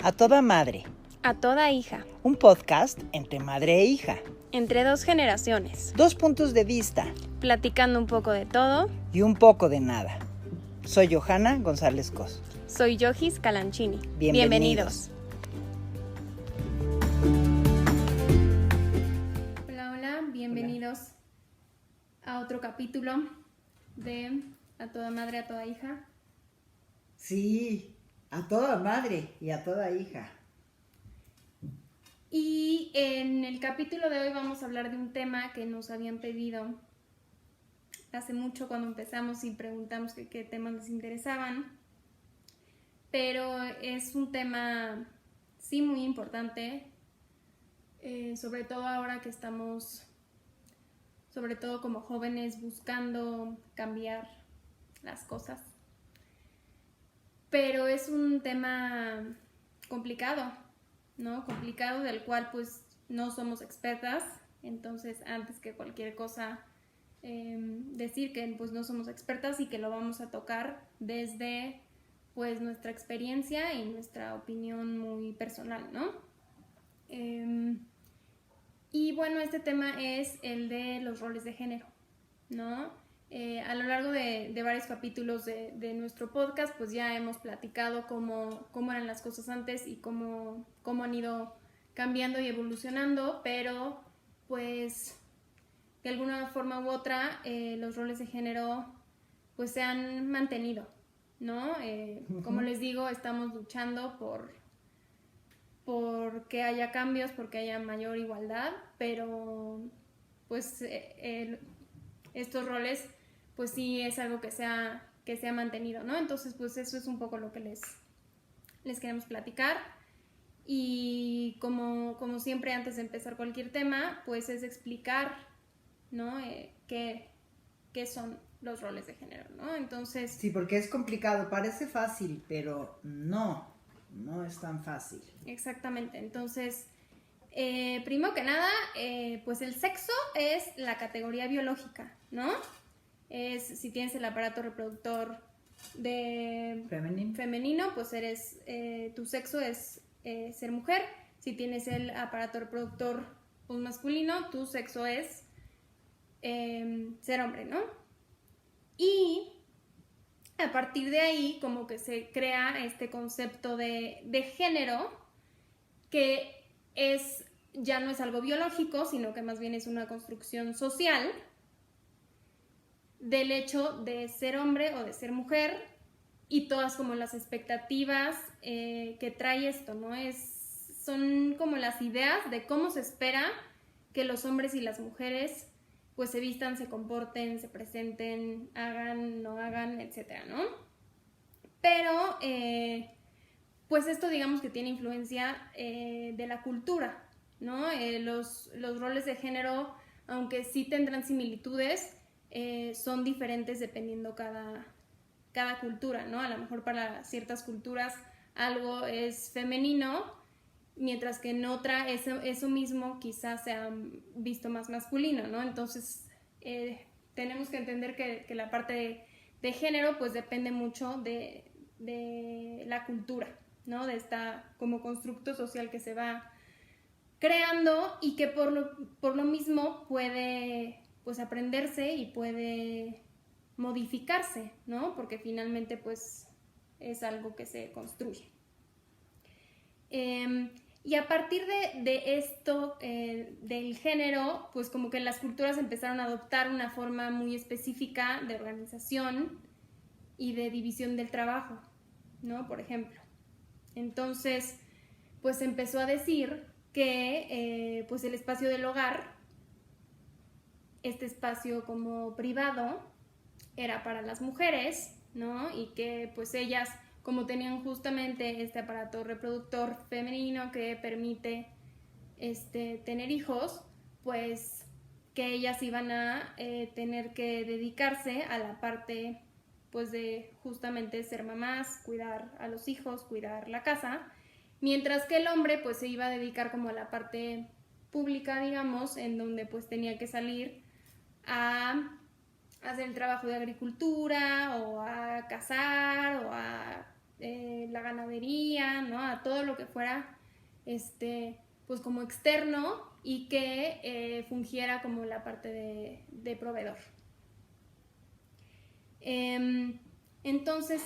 A toda madre. A toda hija. Un podcast entre madre e hija. Entre dos generaciones. Dos puntos de vista. Platicando un poco de todo. Y un poco de nada. Soy Johanna González Cos. Soy Yohis Calanchini. Bienvenidos. Hola, bienvenidos a otro capítulo de A toda madre, a toda hija. Sí, a toda madre y a toda hija. Y en el capítulo de hoy vamos a hablar de un tema que nos habían pedido hace mucho cuando empezamos y preguntamos qué temas les interesaban. Pero es un tema, sí, muy importante, sobre todo ahora que estamos, sobre todo como jóvenes, buscando cambiar las cosas. Pero es un tema complicado, ¿no? Complicado, del cual pues no somos expertas. Entonces, antes que cualquier cosa, decir que pues no somos expertas y que lo vamos a tocar desde pues nuestra experiencia y nuestra opinión muy personal, ¿no? Y bueno, este tema es el de los roles de género, ¿no? A lo largo de varios capítulos de nuestro podcast, pues ya hemos platicado cómo eran las cosas antes y cómo han ido cambiando y evolucionando, pero pues de alguna forma u otra los roles de género pues se han mantenido, ¿no? Como les digo, estamos luchando por que haya cambios, porque haya mayor igualdad, pero pues estos roles pues sí es algo que se ha mantenido, ¿no? Entonces pues eso es un poco lo que les queremos platicar. Y como siempre, antes de empezar cualquier tema, pues es explicar, ¿no? qué son los roles de género, ¿no? Entonces... Sí, porque es complicado, parece fácil, pero no es tan fácil. Exactamente, entonces, primero que nada, pues el sexo es la categoría biológica, ¿no? Es si tienes el aparato reproductor femenino, pues tu sexo es ser mujer. Si tienes el aparato reproductor pues, masculino, tu sexo es ser hombre, ¿no? Y a partir de ahí como que se crea este concepto de género que ya no es algo biológico, sino que más bien es una construcción social del hecho de ser hombre o de ser mujer y todas como las expectativas que trae esto, ¿no? Son como las ideas de cómo se espera que los hombres y las mujeres pues se vistan, se comporten, se presenten, hagan, no hagan, etcétera, ¿no? Pero pues esto digamos que tiene influencia de la cultura, ¿no? Los roles de género, aunque sí tendrán similitudes, son diferentes dependiendo cada cultura, ¿no? A lo mejor para ciertas culturas algo es femenino, mientras que en otra eso mismo quizás sea visto más masculino, ¿no? Entonces tenemos que entender que la parte de género pues depende mucho de la cultura, ¿no? De esta como constructo social que se va creando y que por lo mismo puede pues aprenderse y puede modificarse, ¿no? Porque finalmente pues es algo que se construye. Y a partir de esto del género, pues como que las culturas empezaron a adoptar una forma muy específica de organización y de división del trabajo, ¿no? Por ejemplo. Entonces, pues empezó a decir que pues el espacio del hogar, este espacio como privado, era para las mujeres, ¿no? Y que pues ellas, como tenían justamente este aparato reproductor femenino que permite tener hijos, pues que ellas iban a tener que dedicarse a la parte pues de justamente ser mamás, cuidar a los hijos, cuidar la casa, mientras que el hombre pues se iba a dedicar como a la parte pública, digamos, en donde pues tenía que salir a hacer el trabajo de agricultura o a cazar o a la ganadería, ¿no? A todo lo que fuera, pues como externo y que fungiera como la parte de proveedor. Entonces,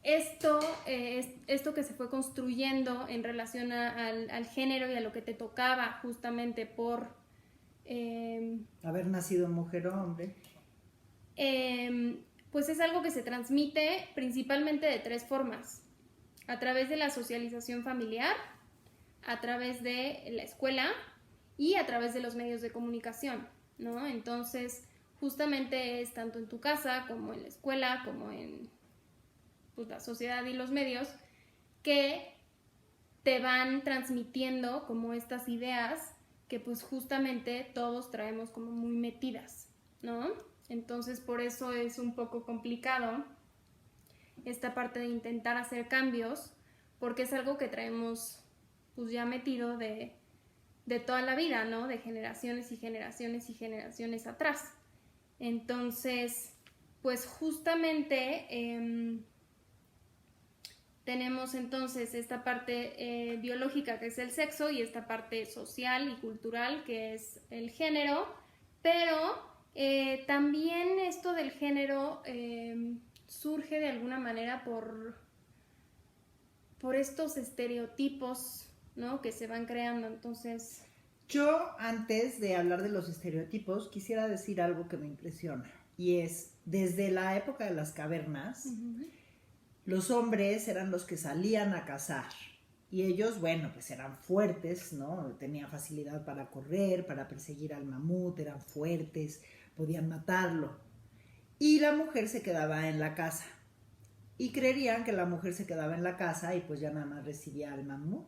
esto que se fue construyendo en relación al género y a lo que te tocaba justamente por... haber nacido mujer o hombre. Pues es algo que se transmite principalmente de 3 formas. A través de la socialización familiar, a través de la escuela y a través de los medios de comunicación, ¿no? Entonces, justamente es tanto en tu casa como en la escuela, como en pues, la sociedad y los medios, que te van transmitiendo como estas ideas que pues justamente todos traemos como muy metidas, ¿no? Entonces por eso es un poco complicado esta parte de intentar hacer cambios, porque es algo que traemos pues ya metido de toda la vida, ¿no? De generaciones y generaciones y generaciones atrás. Entonces, pues justamente tenemos entonces esta parte biológica que es el sexo y esta parte social y cultural que es el género, pero también esto del género surge de alguna manera por estos estereotipos, ¿no? Que se van creando, entonces... Yo, antes de hablar de los estereotipos, quisiera decir algo que me impresiona, y es, desde la época de las cavernas, los hombres eran los que salían a cazar, y ellos, bueno, pues eran fuertes, ¿no? Tenían facilidad para correr, para perseguir al mamut, eran fuertes, podían matarlo. Y la mujer se quedaba en la casa. Y creerían que la mujer se quedaba en la casa y pues ya nada más recibía al mamut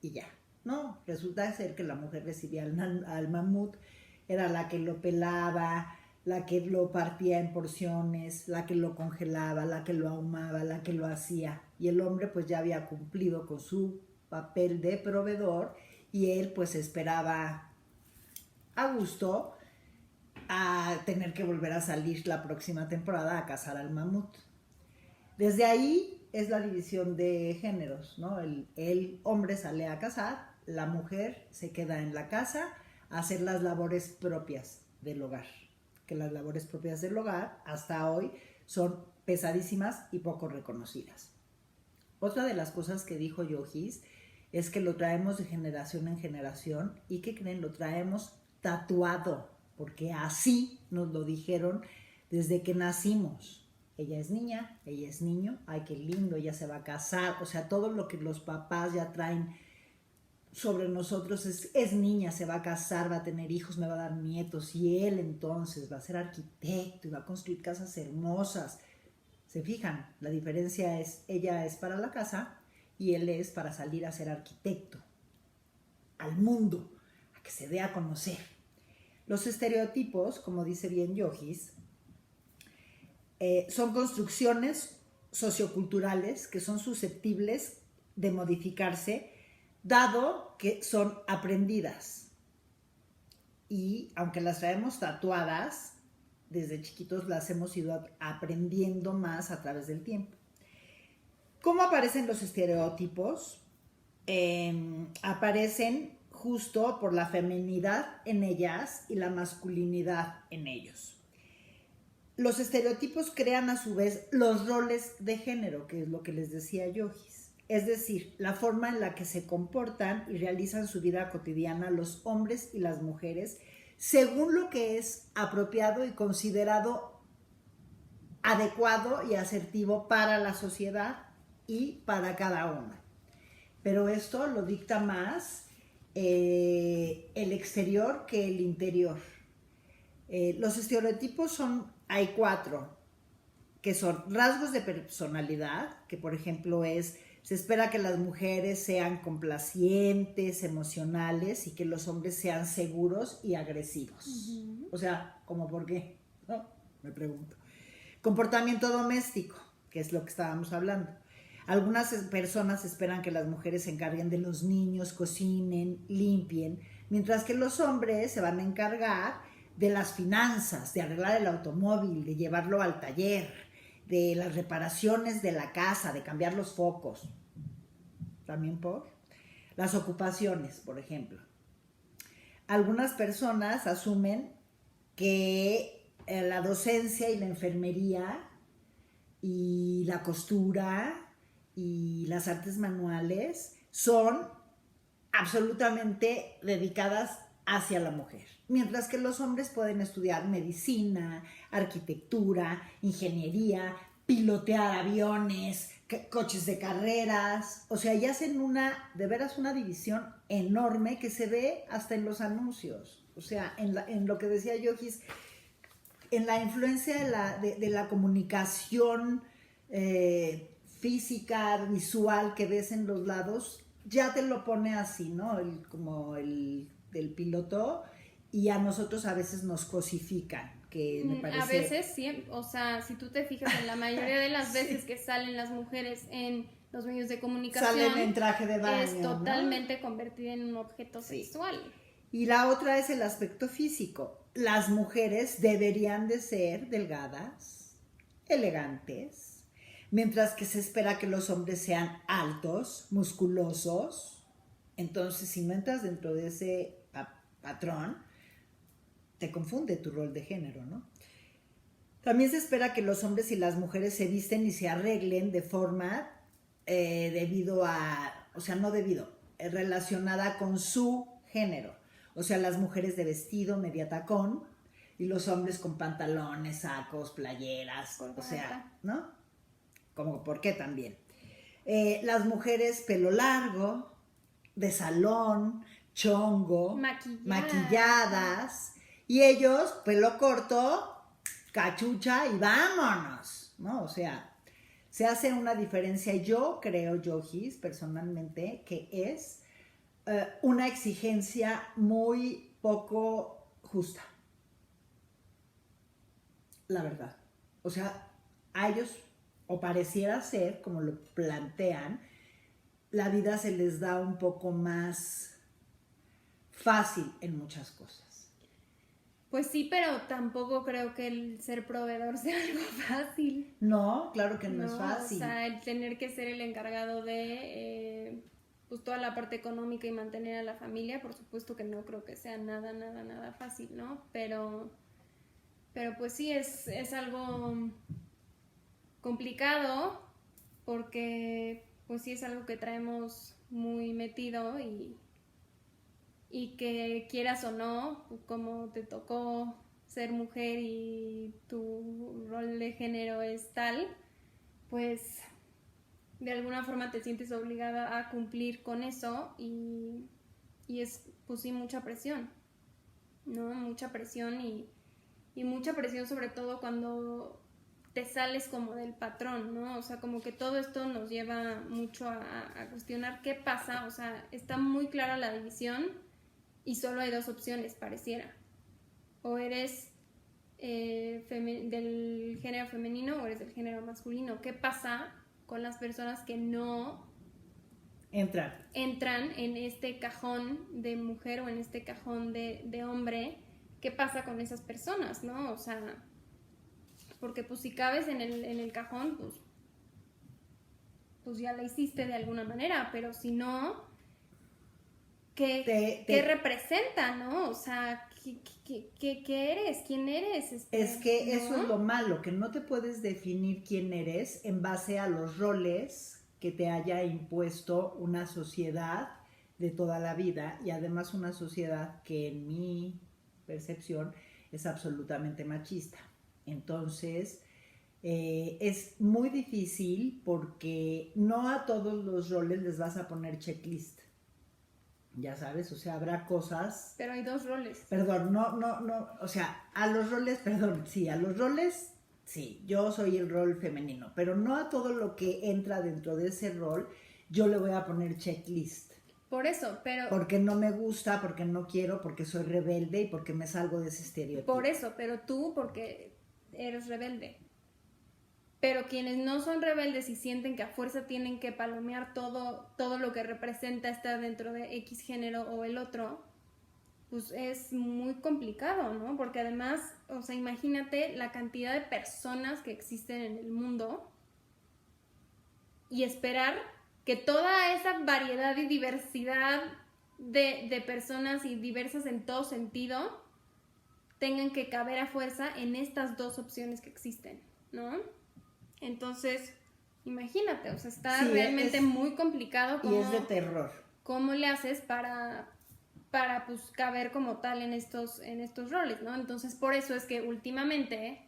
y ya. No, resulta ser que la mujer recibía al mamut, era la que lo pelaba, la que lo partía en porciones, la que lo congelaba, la que lo ahumaba, la que lo hacía. Y el hombre pues ya había cumplido con su papel de proveedor y él pues esperaba a gusto a tener que volver a salir la próxima temporada a cazar al mamut. Desde ahí es la división de géneros, ¿no? El hombre sale a cazar, la mujer se queda en la casa a hacer las labores propias del hogar. Que las labores propias del hogar hasta hoy son pesadísimas y poco reconocidas. Otra de las cosas que dijo Yohis es que lo traemos de generación en generación y que creen, lo traemos tatuado, porque así nos lo dijeron desde que nacimos. Ella es niña, ella es niño, ay qué lindo, ella se va a casar, o sea, todo lo que los papás ya traen sobre nosotros es niña, se va a casar, va a tener hijos, me va a dar nietos, y él entonces va a ser arquitecto y va a construir casas hermosas. ¿Se fijan? La diferencia es, ella es para la casa y él es para salir a ser arquitecto, al mundo, a que se dé a conocer. Los estereotipos, como dice bien Yohis, son construcciones socioculturales que son susceptibles de modificarse, dado que son aprendidas. Y aunque las traemos tatuadas, desde chiquitos las hemos ido aprendiendo más a través del tiempo. ¿Cómo aparecen los estereotipos? Aparecen justo por la feminidad en ellas y la masculinidad en ellos. Los estereotipos crean a su vez los roles de género, que es lo que les decía Yohis. Es decir, la forma en la que se comportan y realizan su vida cotidiana los hombres y las mujeres según lo que es apropiado y considerado adecuado y asertivo para la sociedad y para cada uno. Pero esto lo dicta más el exterior que el interior. Los estereotipos hay 4, que son rasgos de personalidad, que por ejemplo se espera que las mujeres sean complacientes, emocionales, y que los hombres sean seguros y agresivos. Uh-huh. O sea, ¿cómo por qué? ¿No? Me pregunto. Comportamiento doméstico, que es lo que estábamos hablando. Algunas personas esperan que las mujeres se encarguen de los niños, cocinen, limpien, mientras que los hombres se van a encargar de las finanzas, de arreglar el automóvil, de llevarlo al taller, de las reparaciones de la casa, de cambiar los focos. También por las ocupaciones, por ejemplo. Algunas personas asumen que la docencia y la enfermería y la costura y las artes manuales son absolutamente dedicadas hacia la mujer, mientras que los hombres pueden estudiar medicina, arquitectura, ingeniería, pilotear aviones, coches de carreras, o sea, ya hacen de veras una división enorme que se ve hasta en los anuncios, o sea, en lo que decía Yohis, en la influencia de la comunicación física, visual que ves en los lados, ya te lo pone así, ¿no? Como el del piloto, y a nosotros a veces nos cosifican, que me parece... A veces sí, o sea, si tú te fijas en la mayoría de las veces que salen las mujeres en los medios de comunicación, salen en traje de baño, es totalmente, ¿no?, convertida en un objeto sexual. Y la otra es el aspecto físico. Las mujeres deberían de ser delgadas, elegantes, mientras que se espera que los hombres sean altos, musculosos. Entonces, si no entras dentro de ese patrón, te confunde tu rol de género, ¿no? También se espera que los hombres y las mujeres se visten y se arreglen de forma relacionada con su género. O sea, las mujeres de vestido, media tacón, y los hombres con pantalones, sacos, playeras, o sea, ¿no? Como, ¿por qué también? Las mujeres pelo largo, de salón, chongo, maquilladas, y ellos pelo corto, cachucha y vámonos, ¿no? O sea, se hace una diferencia. Yo creo, Yohis, personalmente, que es una exigencia muy poco justa. La verdad. O sea, a ellos, o pareciera ser, como lo plantean, la vida se les da un poco más fácil en muchas cosas. Pues sí, pero tampoco creo que el ser proveedor sea algo fácil. No, claro que no es fácil. O sea, el tener que ser el encargado de pues toda la parte económica y mantener a la familia, por supuesto que no creo que sea nada fácil, ¿no? Pero pues sí, es algo complicado porque pues sí es algo que traemos muy metido y que quieras o no, como te tocó ser mujer y tu rol de género es tal, pues de alguna forma te sientes obligada a cumplir con eso y es pues sí mucha presión, ¿no? Mucha presión y mucha presión sobre todo cuando te sales como del patrón, ¿no? O sea, como que todo esto nos lleva mucho a cuestionar qué pasa, o sea, está muy clara la división y solo hay dos opciones, pareciera. O eres del género femenino o eres del género masculino. ¿Qué pasa con las personas que no entran en este cajón de mujer o en este cajón de hombre? ¿Qué pasa con esas personas, no? O sea, porque pues si cabes en el cajón, pues ya la hiciste de alguna manera, pero si no, ¿qué representa, no? O sea, ¿qué eres? ¿Quién eres? Es que eso es lo malo, que no te puedes definir quién eres en base a los roles que te haya impuesto una sociedad de toda la vida, y además una sociedad que en mi percepción es absolutamente machista. Entonces, es muy difícil porque no a todos los roles les vas a poner checklist. Ya sabes, o sea, habrá cosas... Pero hay dos roles. Perdón, no, o sea, a los roles, sí, yo soy el rol femenino, pero no a todo lo que entra dentro de ese rol yo le voy a poner checklist. Por eso, pero... Porque no me gusta, porque no quiero, porque soy rebelde y porque me salgo de ese estereotipo. Por eso, pero tú porque eres rebelde. Pero quienes no son rebeldes y sienten que a fuerza tienen que palomear todo lo que representa estar dentro de X género o el otro, pues es muy complicado, ¿no? Porque además, o sea, imagínate la cantidad de personas que existen en el mundo y esperar que toda esa variedad y diversidad de personas y diversas en todo sentido tengan que caber a fuerza en estas dos opciones que existen, ¿no? Entonces, imagínate, o sea, está Sí, realmente muy complicado. Y es de terror. ¿Cómo le haces para pues caber como tal en estos roles, ¿no? Entonces, por eso es que últimamente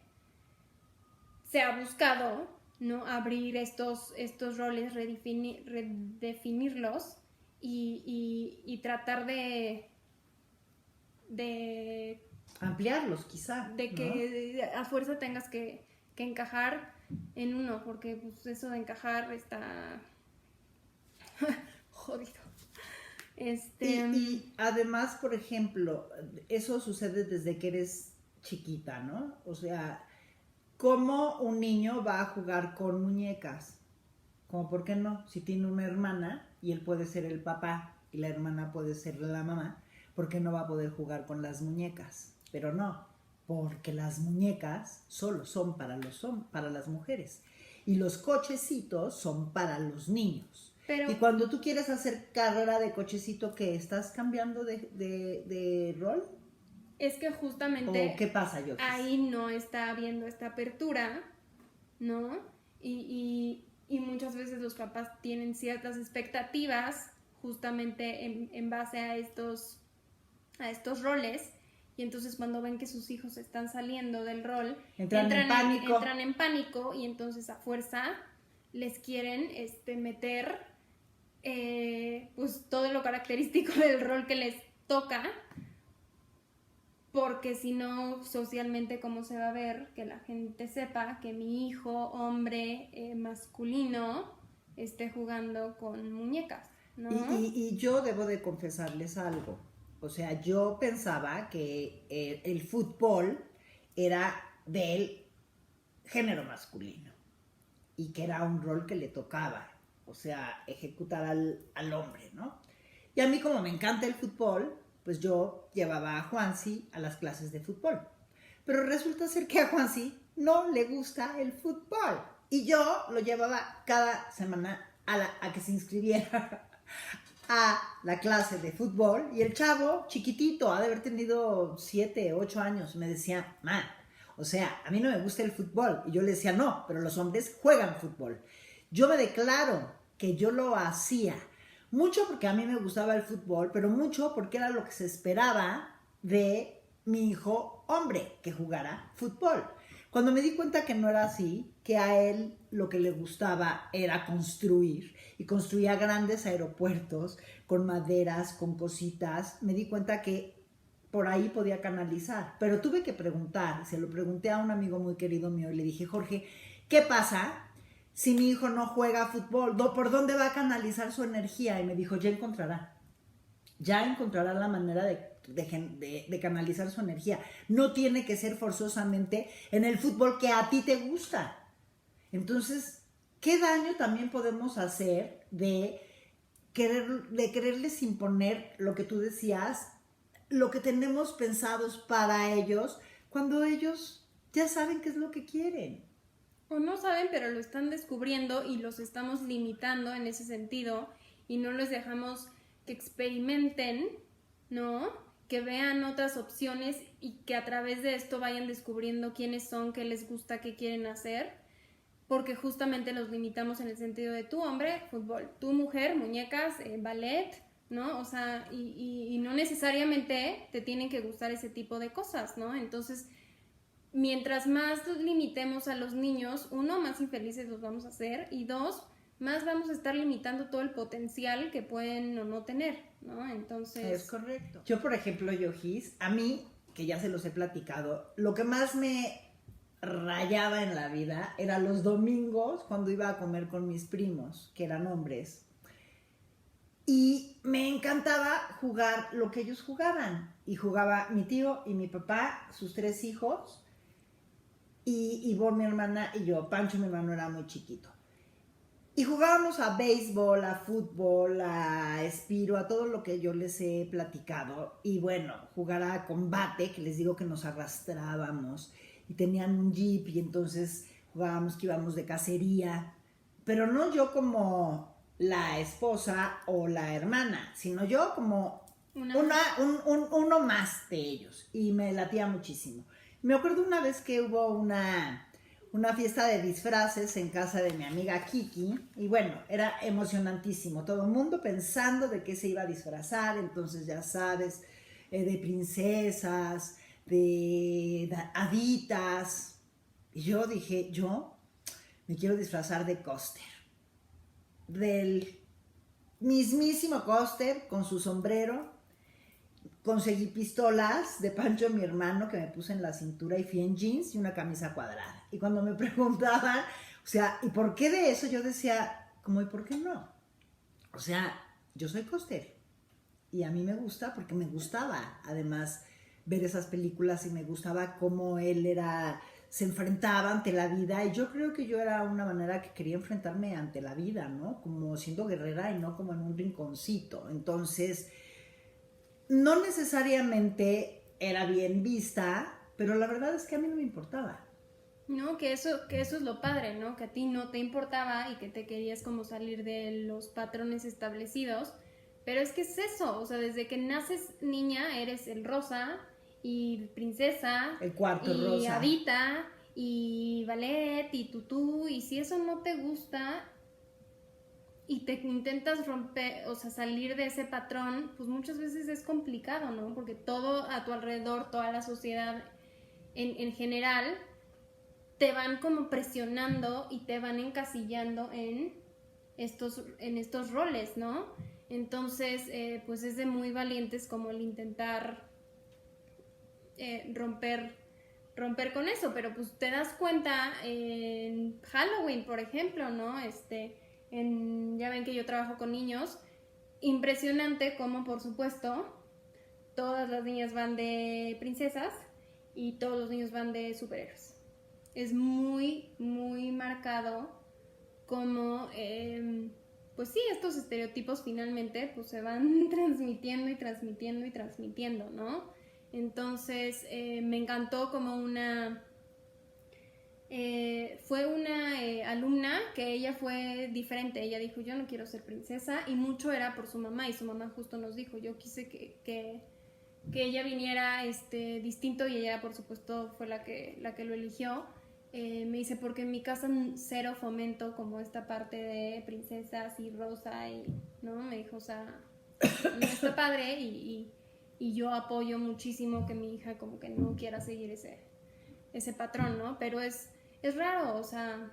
se ha buscado, ¿no? Abrir estos roles, redefinirlos y tratar de Ampliarlos, quizá. de ¿no? que a fuerza tengas que encajar en uno, porque pues eso de encajar está jodido. Y además, por ejemplo, eso sucede desde que eres chiquita, ¿no? O sea, ¿cómo un niño va a jugar con muñecas? Como, ¿por qué no? Si tiene una hermana y él puede ser el papá y la hermana puede ser la mamá, ¿por qué no va a poder jugar con las muñecas? Pero no, porque las muñecas solo son para las mujeres y los cochecitos son para los niños. Pero, y cuando tú quieres hacer carrera de cochecito, ¿qué? ¿Estás cambiando de rol? Es que justamente ¿O qué pasa, Yotis? ahí no está habiendo esta apertura, ¿no? Y muchas veces los papás tienen ciertas expectativas justamente en base a estos roles, y entonces cuando ven que sus hijos están saliendo del rol, entran en pánico y entonces a fuerza les quieren meter pues todo lo característico del rol que les toca, porque si no, socialmente, ¿cómo se va a ver? Que la gente sepa que mi hijo, hombre, masculino, esté jugando con muñecas, ¿no? Y yo debo de confesarles algo. O sea, yo pensaba que el fútbol era del género masculino y que era un rol que le tocaba, o sea, ejecutar al hombre, ¿no? Y a mí, como me encanta el fútbol, pues yo llevaba a Juansi a las clases de fútbol. Pero resulta ser que a Juansi no le gusta el fútbol. Y yo lo llevaba cada semana a que se inscribiera a la clase de fútbol. Y el chavo, chiquitito, ha de haber tenido 7, 8 años, me decía, man, o sea, a mí no me gusta el fútbol. Y yo le decía, no, pero los hombres juegan fútbol. Yo me declaro que yo lo hacía. Mucho porque a mí me gustaba el fútbol, pero mucho porque era lo que se esperaba de mi hijo hombre, que jugara fútbol. Cuando me di cuenta que no era así, que a él lo que le gustaba era construir, y construía grandes aeropuertos con maderas, con cositas, me di cuenta que por ahí podía canalizar. Pero tuve que preguntar, se lo pregunté a un amigo muy querido mío y le dije, Jorge, ¿qué pasa si mi hijo no juega fútbol? ¿Por dónde va a canalizar su energía? Y me dijo, ya encontrará la manera de canalizar su energía. No tiene que ser forzosamente en el fútbol que a ti te gusta. Entonces, ¿qué daño también podemos hacer de quererles imponer lo que tú decías, lo que tenemos pensados para ellos, cuando ellos ya saben qué es lo que quieren? O no saben, pero lo están descubriendo y los estamos limitando en ese sentido y no los dejamos que experimenten, ¿no? Que vean otras opciones y que a través de esto vayan descubriendo quiénes son, qué les gusta, qué quieren hacer, porque justamente los limitamos en el sentido de tu hombre, fútbol, tu mujer, muñecas, ballet, ¿no? O sea, y no necesariamente te tienen que gustar ese tipo de cosas, ¿no? Entonces, mientras más limitemos a los niños, uno, más infelices los vamos a hacer, y dos, más vamos a estar limitando todo el potencial que pueden o no tener, ¿no? Entonces... Es correcto. Yo, por ejemplo, Yojis, a mí, que ya se los he platicado, lo que más me rayaba en la vida era los domingos cuando iba a comer con mis primos, que eran hombres, y me encantaba jugar lo que ellos jugaban. Y jugaba mi tío y mi papá, sus 3 hijos, y Ivonne, mi hermana, y yo. Pancho, mi hermano, era muy chiquito. Y jugábamos a béisbol, a fútbol, a Espiro, a todo lo que yo les he platicado. Y bueno, jugar a combate, que les digo que nos arrastrábamos. Y tenían un jeep y entonces jugábamos que íbamos de cacería. Pero no yo como la esposa o la hermana, sino yo como uno más de ellos. Y me latía muchísimo. Me acuerdo una vez que hubo una fiesta de disfraces en casa de mi amiga Kiki, y bueno, era emocionantísimo, todo el mundo pensando de qué se iba a disfrazar, entonces ya sabes, de princesas, de haditas, y yo dije, yo me quiero disfrazar de Coster, del mismísimo Coster con su sombrero. Conseguí pistolas de Pancho, mi hermano, que me puse en la cintura y fui en jeans y una camisa cuadrada. Y cuando me preguntaban, o sea, ¿y por qué de eso? Yo decía, ¿cómo y por qué no? O sea, yo soy Coster y a mí me gusta porque me gustaba, además, ver esas películas y me gustaba cómo él se enfrentaba ante la vida, y yo creo que yo era una manera que quería enfrentarme ante la vida, ¿no? Como siendo guerrera y no como en un rinconcito. Entonces, no necesariamente era bien vista, pero la verdad es que a mí no me importaba. No, que eso es lo padre, ¿no? Que a ti no te importaba y que te querías como salir de los patrones establecidos. Pero es que es eso, o sea, desde que naces niña eres el rosa y princesa, el cuarto y rosa, hadita y ballet y tutú, y si eso no te gusta y te intentas romper, o sea, salir de ese patrón, pues muchas veces es complicado, ¿no? Porque todo a tu alrededor, toda la sociedad en general, te van como presionando y te van encasillando en estos roles, ¿no? Entonces, pues es de muy valientes como el intentar romper con eso, pero pues te das cuenta en Halloween, por ejemplo, ¿no? Ya ven que yo trabajo con niños, impresionante como, por supuesto, todas las niñas van de princesas y todos los niños van de superhéroes. Es muy, muy marcado como, pues sí, estos estereotipos finalmente pues se van transmitiendo y transmitiendo y transmitiendo, ¿no? Entonces, me encantó como fue una alumna que ella fue diferente. Ella dijo, yo no quiero ser princesa, y mucho era por su mamá, y su mamá justo nos dijo, yo quise que ella viniera distinto, y ella por supuesto fue la que lo eligió. Me dice, porque en mi casa cero fomento como esta parte de princesas y rosa, y no, me dijo, o sea, no está padre, y yo apoyo muchísimo que mi hija como que no quiera seguir ese patrón, ¿no? Pero es raro, o sea,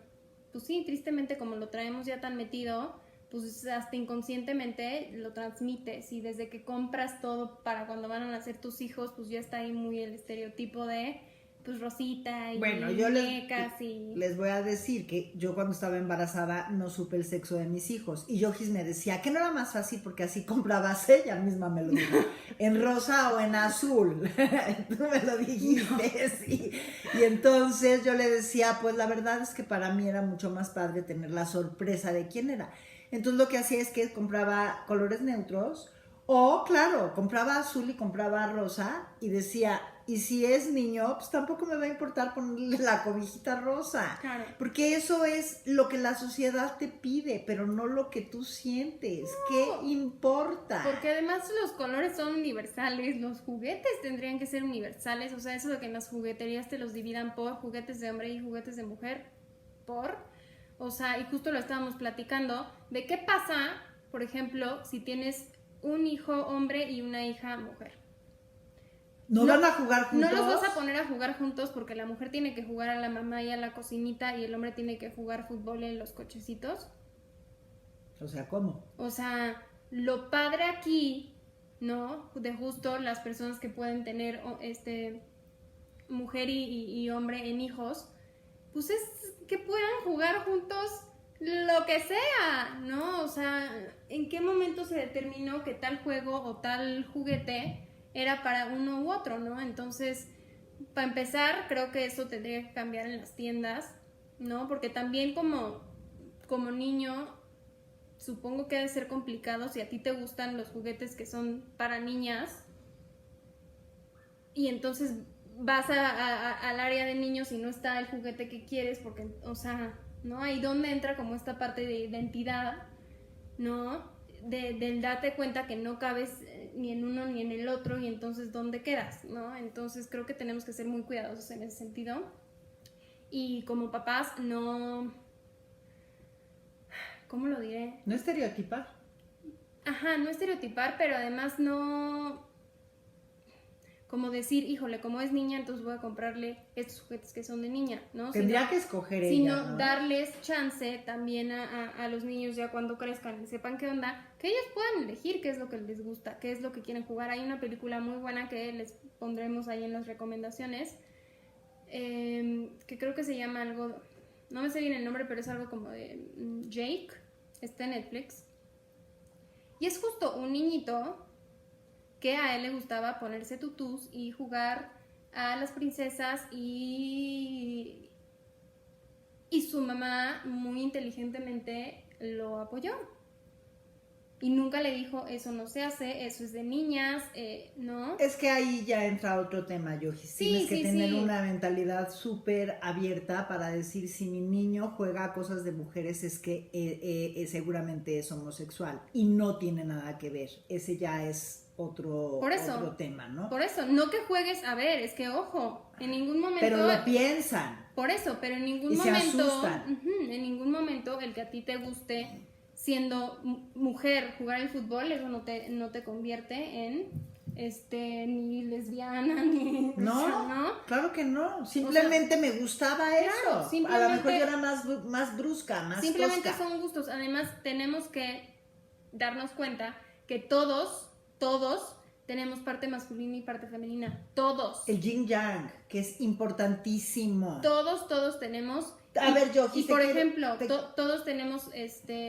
pues sí, tristemente como lo traemos ya tan metido, pues hasta inconscientemente lo transmites, y desde que compras todo para cuando van a nacer tus hijos, pues ya está ahí muy el estereotipo de pues rosita y bueno, yo muñecas les voy a decir que yo cuando estaba embarazada no supe el sexo de mis hijos, y Yojis me decía que no era más fácil porque así comprabas, ella misma me lo dijo, en rosa o en azul. Tú me lo dijiste, sí. Y entonces yo le decía, pues la verdad es que para mí era mucho más padre tener la sorpresa de quién era. Entonces lo que hacía es que compraba colores neutros, o claro, compraba azul y compraba rosa, y decía, y si es niño, pues tampoco me va a importar ponerle la cobijita rosa. Claro. Porque eso es lo que la sociedad te pide, pero no lo que tú sientes. No. ¿Qué importa? Porque además los colores son universales, los juguetes tendrían que ser universales. O sea, eso de que en las jugueterías te los dividan por juguetes de hombre y juguetes de mujer, o sea, y justo lo estábamos platicando, de qué pasa, por ejemplo, si tienes un hijo hombre y una hija mujer. ¿No van a jugar juntos? No los vas a poner a jugar juntos porque la mujer tiene que jugar a la mamá y a la cocinita, y el hombre tiene que jugar fútbol en los cochecitos. O sea, ¿cómo? O sea, lo padre aquí, ¿no? De justo las personas que pueden tener mujer y hombre en hijos, pues es que puedan jugar juntos lo que sea, ¿no? O sea, ¿en qué momento se determinó que tal juego o tal juguete era para uno u otro, ¿no? Entonces, para empezar, creo que eso tendría que cambiar en las tiendas, ¿no? Porque también como como niño, supongo que debe ser complicado si a ti te gustan los juguetes que son para niñas y entonces vas al área de niños y no está el juguete que quieres porque, o sea, ¿no? Ahí donde entra como esta parte de identidad, ¿no? Del darte cuenta que no cabes ni en uno ni en el otro y entonces ¿dónde quedas? ¿No? Entonces creo que tenemos que ser muy cuidadosos en ese sentido y como papás no... ¿Cómo lo diré? No estereotipar. Ajá, no estereotipar, pero además no... Como decir, híjole, como es niña, entonces voy a comprarle estos juguetes que son de niña, ¿no? Tendría que escoger sino ella, ¿no? darles chance también a los niños ya cuando crezcan y sepan qué onda, que ellos puedan elegir qué es lo que les gusta, qué es lo que quieren jugar. Hay una película muy buena que les pondremos ahí en las recomendaciones, que creo que se llama algo, no me sé bien el nombre, pero es algo como de Jake, está en Netflix. Y es justo un niñito que a él le gustaba ponerse tutús y jugar a las princesas y su mamá muy inteligentemente lo apoyó. Y nunca le dijo, eso no se hace, eso es de niñas, ¿no? Es que ahí ya entra otro tema, Yoji. Sí, Tienes que sí, tener sí. una mentalidad súper abierta para decir, si mi niño juega cosas de mujeres es que seguramente es homosexual. Y no tiene nada que ver. Ese ya es otro tema, ¿no? Por eso, no que juegues, a ver, es que ojo, en ningún momento... Pero lo piensan. Por eso, pero en ningún y momento... se asustan. En ningún momento el que a ti te guste siendo mujer jugar el fútbol, eso no te convierte en ni lesbiana, ni... No, claro que no. Simplemente me gustaba eso. A lo mejor yo era más brusca, más simplemente tosca. son gustos. Además, tenemos que darnos cuenta que todos tenemos parte masculina y parte femenina. Todos. El yin yang, que es importantísimo. Todos tenemos... A ver, Yoji, y por ejemplo, todos tenemos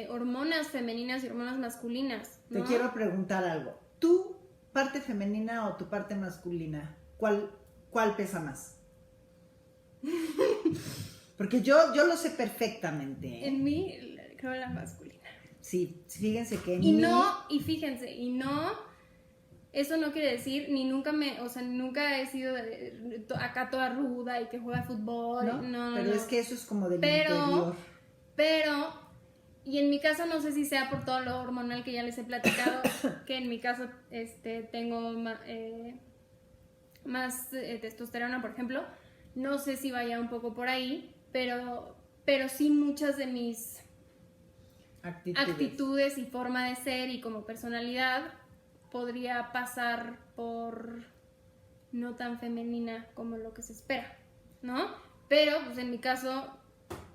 hormonas femeninas y hormonas masculinas, ¿no? Te quiero preguntar algo. ¿Tu parte femenina o tu parte masculina? ¿Cuál pesa más? Porque yo lo sé perfectamente, ¿eh? En mí, creo la masculina. Sí, fíjense que fíjense, eso no quiere decir, nunca he sido acá toda ruda y que juega fútbol. No, pero es que eso es como del interior. Pero, y en mi caso no sé si sea por todo lo hormonal que ya les he platicado, que en mi caso tengo más testosterona, por ejemplo. No sé si vaya un poco por ahí, pero sí muchas de mis actitudes y forma de ser y como personalidad podría pasar por no tan femenina como lo que se espera, ¿no? Pero pues en mi caso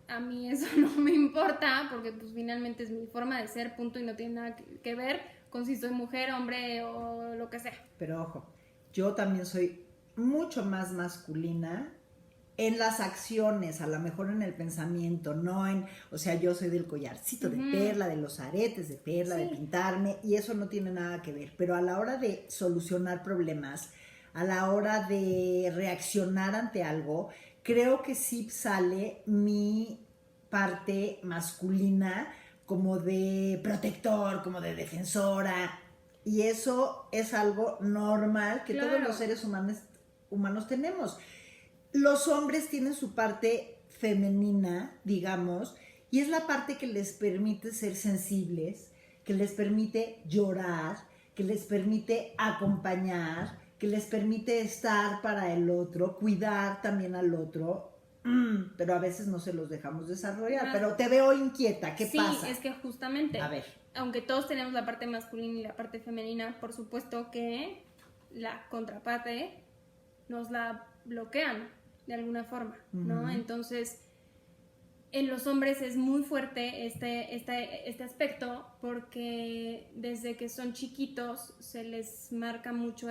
a mí eso no me importa porque pues finalmente es mi forma de ser, punto, y no tiene nada que ver con si soy mujer, hombre o lo que sea. Pero ojo, yo también soy mucho más masculina en las acciones, a lo mejor en el pensamiento, no en, o sea, yo soy del collarcito de perla, de los aretes de perla, de pintarme, y eso no tiene nada que ver, pero a la hora de solucionar problemas, a la hora de reaccionar ante algo, creo que sí sale mi parte masculina como de protector, como de defensora, y eso es algo normal que todos los seres humanos tenemos. Los hombres tienen su parte femenina, digamos, y es la parte que les permite ser sensibles, que les permite llorar, que les permite acompañar, que les permite estar para el otro, cuidar también al otro, pero a veces no se los dejamos desarrollar. Pero te veo inquieta, ¿qué pasa? Sí, es que justamente, a ver, aunque todos tenemos la parte masculina y la parte femenina, por supuesto que la contraparte nos la bloquean de alguna forma, ¿no? Entonces, en los hombres es muy fuerte este aspecto porque desde que son chiquitos se les marca mucho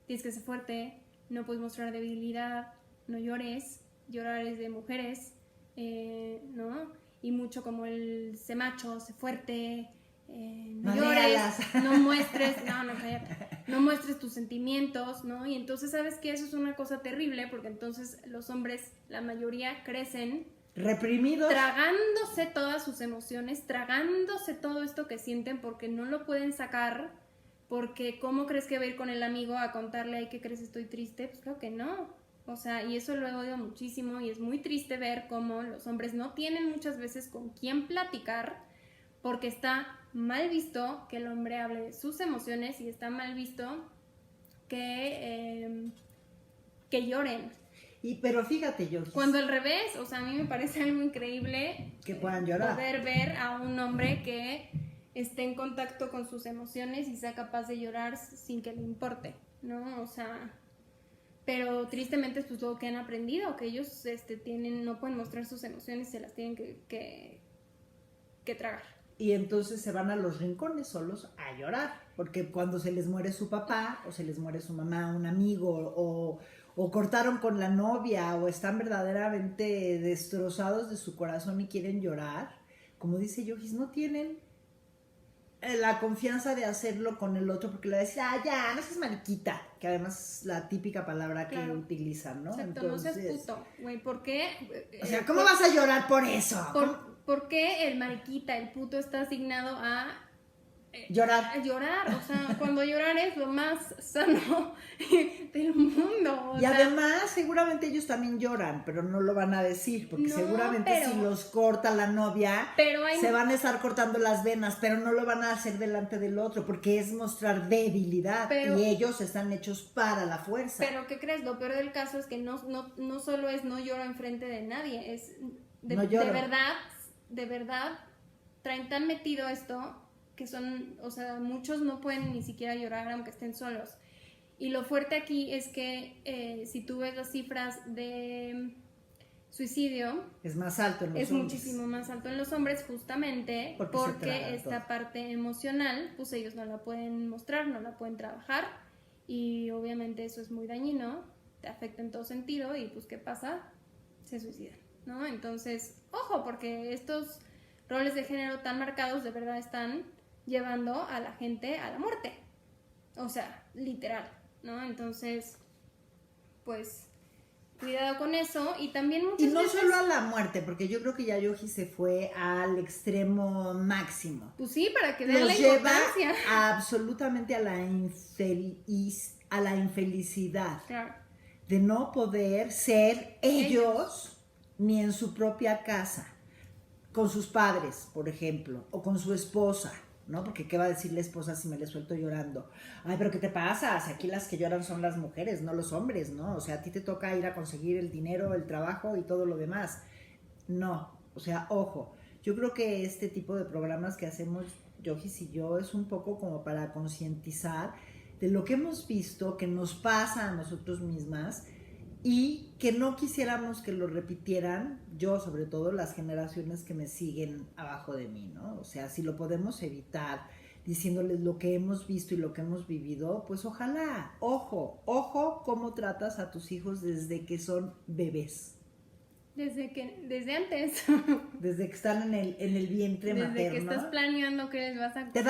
tienes que ser fuerte, no puedes mostrar debilidad, no llores, llorar es de mujeres, ¿no? Y mucho como el sé macho, sé fuerte, no llores, no muestres, no muestres tus sentimientos, ¿no? Y entonces sabes que eso es una cosa terrible porque entonces los hombres, la mayoría, crecen reprimidos, tragándose todas sus emociones, tragándose todo esto que sienten porque no lo pueden sacar, porque ¿cómo crees que va a ir con el amigo a contarle, ay, ¿qué crees? Estoy triste? Pues claro que no. O sea, y eso lo he oído muchísimo y es muy triste ver cómo los hombres no tienen muchas veces con quién platicar porque está mal visto que el hombre hable de sus emociones y está mal visto que lloren. pero fíjate, yo Cuando al revés, o sea, a mí me parece algo increíble que puedan llorar. poder ver a un hombre que esté en contacto con sus emociones y sea capaz de llorar sin que le importe, ¿no? O sea, pero tristemente es pues lo que han aprendido, que ellos no pueden mostrar sus emociones, se las tienen que tragar. Y entonces se van a los rincones solos a llorar, porque cuando se les muere su papá, o se les muere su mamá, un amigo, o cortaron con la novia, o están verdaderamente destrozados de su corazón y quieren llorar, como dice Yogis, no tienen la confianza de hacerlo con el otro, porque le va a decir, ya, no seas mariquita, que además es la típica palabra que utilizan, ¿no? Exacto, entonces, no seas puto, güey, ¿por qué? O sea, ¿cómo vas a llorar por eso? ¿Por qué el mariquita, el puto está asignado a llorar? A llorar, o sea, cuando llorar es lo más sano del mundo. Y además, seguramente ellos también lloran, pero no lo van a decir, porque seguramente si los corta la novia, se van a estar cortando las venas, pero no lo van a hacer delante del otro, porque es mostrar debilidad, y ellos están hechos para la fuerza. Pero, ¿qué crees? Lo peor del caso es que no solo es no lloro enfrente de nadie, es de verdad, traen tan metido esto que son, o sea, muchos no pueden ni siquiera llorar aunque estén solos. Y lo fuerte aquí es que si tú ves las cifras de suicidio, es más alto en los hombres. Es muchísimo más alto en los hombres justamente porque esta parte emocional, pues ellos no la pueden mostrar, no la pueden trabajar y obviamente eso es muy dañino, te afecta en todo sentido y pues ¿qué pasa? Se suicidan, ¿no? Entonces, ojo, porque estos roles de género tan marcados de verdad están llevando a la gente a la muerte, o sea, literal, ¿no? Entonces, pues, cuidado con eso y también muchas veces... Y no veces, solo a la muerte, porque yo creo que ya Yogi se fue al extremo máximo. Pues sí, para que vean la importancia. Lleva absolutamente a la infelicidad. Claro. De no poder ser ellos ni en su propia casa, con sus padres, por ejemplo, o con su esposa, ¿no? Porque ¿qué va a decir la esposa si me le suelto llorando? Ay, pero ¿qué te pasa? O sea, aquí las que lloran son las mujeres, no los hombres, ¿no? O sea, a ti te toca ir a conseguir el dinero, el trabajo y todo lo demás. No, o sea, ojo, yo creo que este tipo de programas que hacemos Yogis y yo es un poco como para concientizar de lo que hemos visto, que nos pasa a nosotros mismas y que no quisiéramos que lo repitieran, yo sobre todo, las generaciones que me siguen abajo de mí, ¿no? O sea, si lo podemos evitar diciéndoles lo que hemos visto y lo que hemos vivido, pues ojalá, ojo cómo tratas a tus hijos desde que son bebés. Desde antes. Desde que están en el vientre materno. Desde que estás planeando qué les vas a comprar.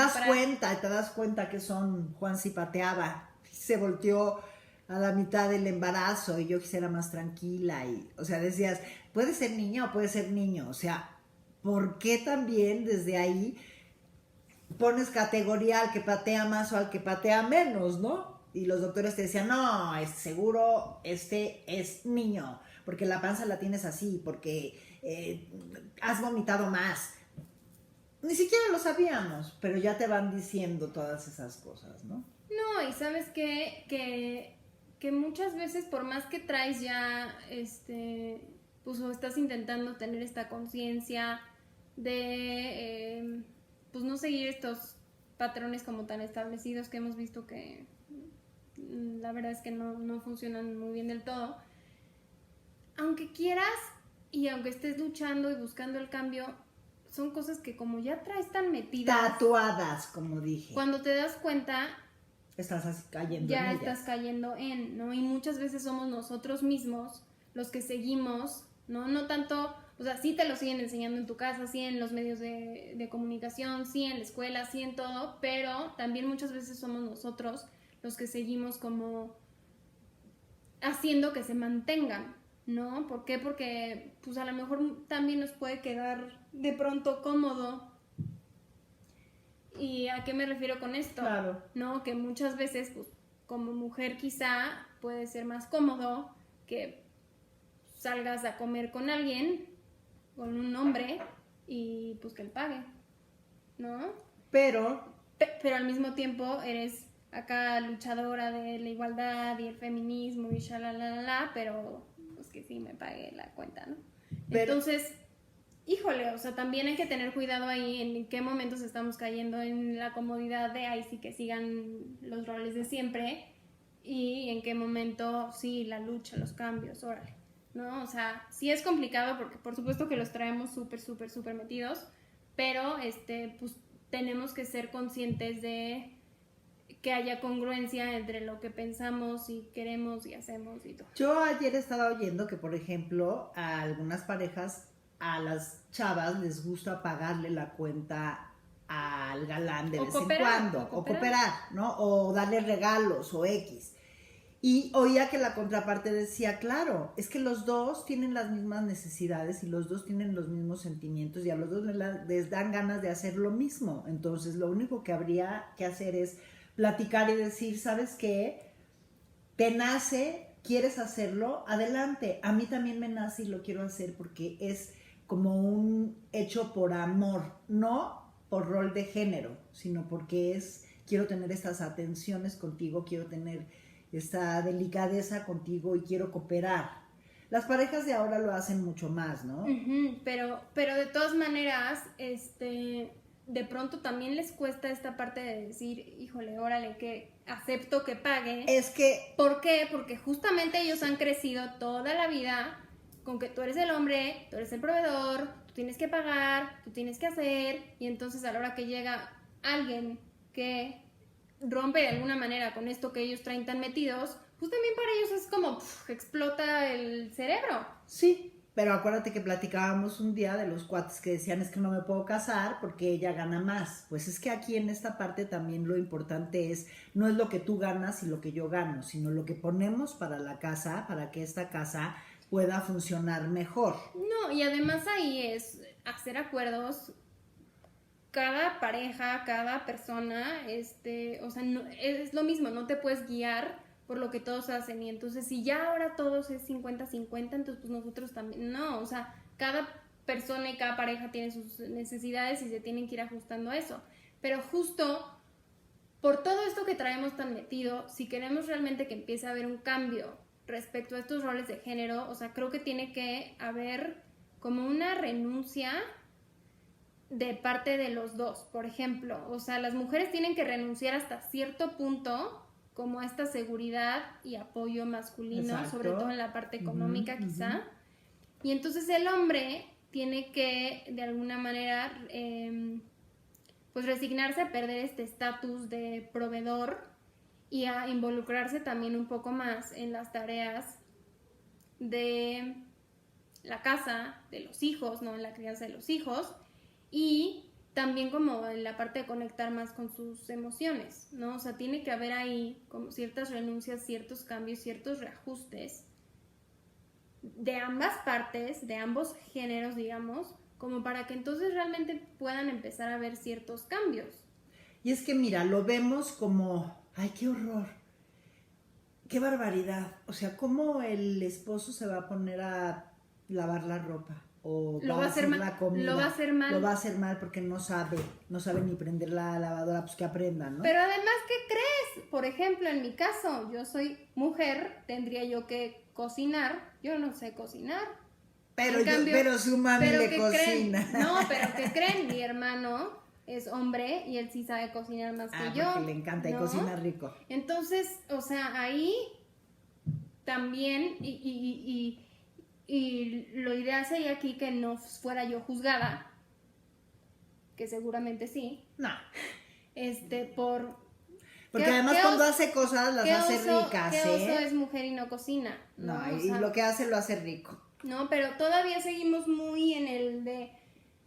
Te das cuenta que son Juan si pateaba, se volteó a la mitad del embarazo y yo quisiera más tranquila y, o sea, decías, puede ser niña o puede ser niño, o sea, ¿por qué también desde ahí pones categoría al que patea más o al que patea menos, no? Y los doctores te decían, no, es seguro este es niño, porque la panza la tienes así, porque has vomitado más. Ni siquiera lo sabíamos, pero ya te van diciendo todas esas cosas, ¿no? No, y sabes que muchas veces por más que traes ya, pues o estás intentando tener esta conciencia de, pues no seguir estos patrones como tan establecidos que hemos visto que la verdad es que no funcionan muy bien del todo. Aunque quieras y aunque estés luchando y buscando el cambio, son cosas que como ya traes tan metidas, tatuadas, como dije, cuando te das cuenta estás así cayendo ya en estás cayendo en, ¿no? Y muchas veces somos nosotros mismos los que seguimos, no tanto, o sea, sí te lo siguen enseñando en tu casa, sí en los medios de comunicación, sí en la escuela, sí en todo, pero también muchas veces somos nosotros los que seguimos como haciendo que se mantengan, ¿no? ¿Por qué? Porque pues a lo mejor también nos puede quedar de pronto cómodo. ¿Y a qué me refiero con esto? Claro. ¿No? Que muchas veces, pues, como mujer quizá puede ser más cómodo que salgas a comer con alguien, con un hombre, y pues que él pague, ¿no? Pero Pero al mismo tiempo eres acá luchadora de la igualdad y el feminismo y shalalala, pero pues que sí me pague la cuenta, ¿no? Entonces, híjole, o sea, también hay que tener cuidado ahí en qué momentos estamos cayendo en la comodidad de ahí sí que sigan los roles de siempre y en qué momento sí la lucha, los cambios, órale, ¿no? O sea, sí es complicado porque por supuesto que los traemos súper metidos, pero pues tenemos que ser conscientes de que haya congruencia entre lo que pensamos y queremos y hacemos y todo. yo ayer estaba oyendo que, por ejemplo, a algunas parejas, a las chavas les gusta pagarle la cuenta al galán de vez en cuando, o cooperar, ¿no? O darle regalos o X. Y oía que la contraparte decía, claro, es que los dos tienen las mismas necesidades y los dos tienen los mismos sentimientos y a los dos les dan ganas de hacer lo mismo. Entonces, lo único que habría que hacer es platicar y decir, ¿sabes qué? Te nace, quieres hacerlo, adelante. A mí también me nace y lo quiero hacer porque es como un hecho por amor, no por rol de género, sino porque quiero tener estas atenciones contigo, quiero tener esta delicadeza contigo y quiero cooperar. Las parejas de ahora lo hacen mucho más, ¿no? Pero de todas maneras, de pronto también les cuesta esta parte de decir, híjole, órale, que acepto que pague. Es que... ¿Por qué? Porque justamente ellos han crecido toda la vida con que tú eres el hombre, tú eres el proveedor, tú tienes que pagar, tú tienes que hacer, y entonces a la hora que llega alguien que rompe de alguna manera con esto que ellos traen tan metidos, pues también para ellos es como explota el cerebro. Sí, pero acuérdate que platicábamos un día de los cuates que decían es que no me puedo casar porque ella gana más. Pues es que aquí en esta parte también lo importante no es lo que tú ganas y lo que yo gano, sino lo que ponemos para la casa, para que esta casa pueda funcionar mejor. No, y además ahí es hacer acuerdos. Cada pareja, cada persona, o sea, no, es lo mismo, no te puedes guiar por lo que todos hacen, y entonces si ya ahora todos es 50-50, entonces pues nosotros también, no, o sea, cada persona y cada pareja tiene sus necesidades y se tienen que ir ajustando a eso, pero justo por todo esto que traemos tan metido, si queremos realmente que empiece a haber un cambio respecto a estos roles de género, o sea, creo que tiene que haber como una renuncia de parte de los dos, por ejemplo, o sea, las mujeres tienen que renunciar hasta cierto punto como a esta seguridad y apoyo masculino, exacto, sobre todo en la parte económica quizá, y entonces el hombre tiene que de alguna manera pues resignarse a perder este estatus de proveedor y a involucrarse también un poco más en las tareas de la casa, de los hijos, ¿no? En la crianza de los hijos, y también como en la parte de conectar más con sus emociones, ¿no? O sea, tiene que haber ahí como ciertas renuncias, ciertos cambios, ciertos reajustes de ambas partes, de ambos géneros, digamos, como para que entonces realmente puedan empezar a ver ciertos cambios. Y es que mira, lo vemos como, ay, qué horror, qué barbaridad. O sea, ¿cómo el esposo se va a poner a lavar la ropa? O lo va a hacer la comida. Lo va a hacer mal. Lo va a hacer mal porque no sabe ni prender la lavadora, pues que aprenda, ¿no? Pero además, ¿qué crees? Por ejemplo, en mi caso, yo soy mujer, tendría yo que cocinar, yo no sé cocinar. Pero su mami le cocina. No, pero ¿qué creen? Mi hermano es hombre y él sí sabe cocinar más que yo. Porque le encanta, ¿no? Y cocina rico. Entonces, o sea, ahí también, y lo ideal sería aquí que no fuera yo juzgada, que seguramente sí. No. Porque además cuando hace cosas las hace ricas, ¿qué oso es mujer y no cocina? No, y lo que hace lo hace rico. No, pero todavía seguimos muy en el de